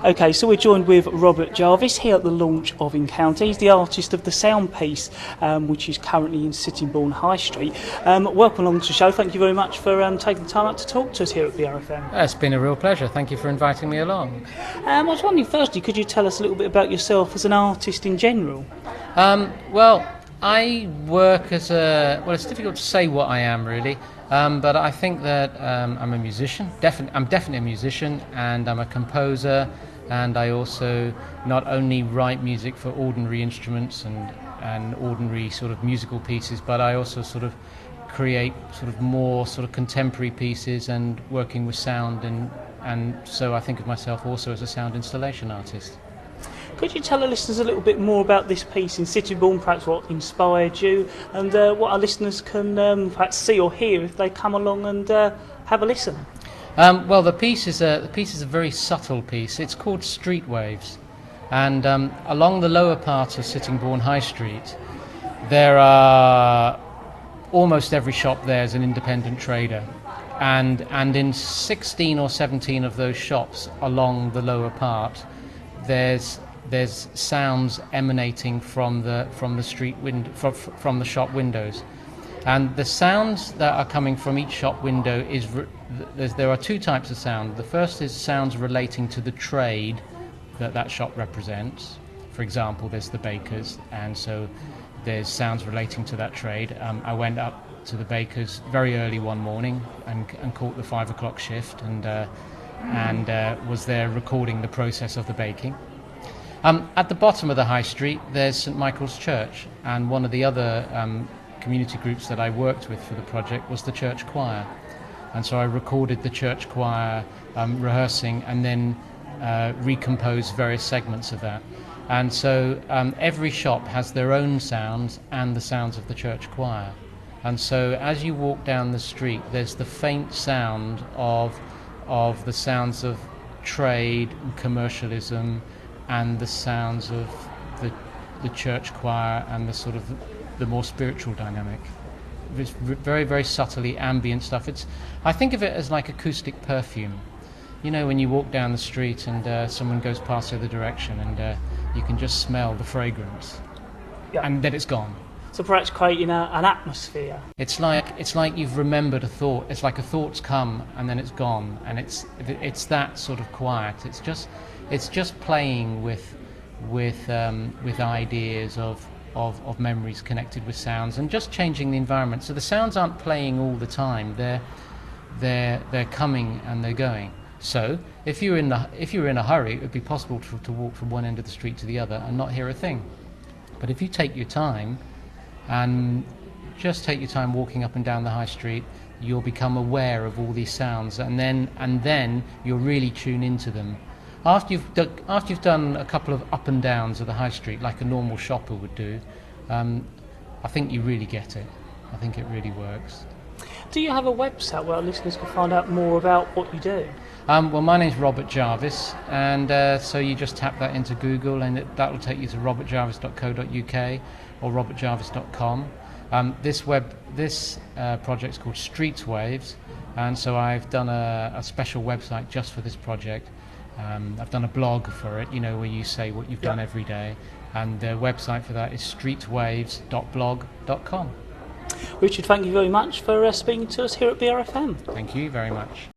Okay, so we're joined with Robert Jarvis here at the launch of Encounter. He's the artist of the sound piece, which is currently in Sittingbourne High Street. Welcome along to the show. Thank you very much for taking the time out to talk to us here at BRFM. It's been a real pleasure. Thank you for inviting me along. I was wondering, firstly, could you tell us a little bit about yourself as an artist in general? Well, I work as a... Well, it's difficult to say what I am, really. But I think that I'm a musician. I'm definitely a musician, and I'm a composer. And I also not only write music for ordinary instruments and ordinary sort of musical pieces, but I also sort of create sort of more sort of contemporary pieces and working with sound, and so I think of myself also as a sound installation artist. Could you tell the listeners a little bit more about this piece in Sittingbourne, perhaps what inspired you, and what our listeners can perhaps see or hear if they come along and have a listen? Well, the piece is a very subtle piece. It's called Streetwaves, and along the lower part of Sittingbourne High Street, there are almost every shop there is an independent trader, and in 16 or 17 of those shops along the lower part, there's sounds emanating from the street window, from the shop windows. And the sounds that are coming from each shop window there are two types of sound. The first is sounds relating to the trade that shop represents. For example, there's the bakers, and so there's sounds relating to that trade. I went up to the bakers very early one morning and caught the 5 o'clock shift and was there recording the process of the baking. At the bottom of the high street, there's St Michael's Church, and one of the other community groups that I worked with for the project was the church choir, and so I recorded the church choir rehearsing and then recomposed various segments of that. And so every shop has their own sounds and the sounds of the church choir, and so as you walk down the street, there's the faint sound of the sounds of trade and commercialism, and the sounds of the church choir and the sort of the more spiritual dynamic. It's very, very subtly ambient stuff. I think of it as like acoustic perfume. You know, when you walk down the street and someone goes past the other direction, and you can just smell the fragrance, and then it's gone. So perhaps creating an atmosphere. It's like you've remembered a thought. It's like a thought's come and then it's gone, and it's that sort of quiet. It's just playing with ideas of memories connected with sounds, and just changing the environment. So the sounds aren't playing all the time. They're coming and they're going. So if you're in a hurry, it would be possible to walk from one end of the street to the other and not hear a thing. But if you take your time and just take your time walking up and down the high street, you'll become aware of all these sounds, and then you'll really tune into them. After you've done a couple of up and downs of the high street, like a normal shopper would do, I think you really get it. I think it really works. Do you have a website where our listeners can find out more about what you do? Well, my name's Robert Jarvis, and so you just tap that into Google, and that will take you to robertjarvis.co.uk or robertjarvis.com. This project's called Streetwaves, and so I've done a special website just for this project. I've done a blog for it, where you say what you've done every day, and the website for that is streetwaves.blog.com. Richard, thank you very much for speaking to us here at BRFM. Thank you very much.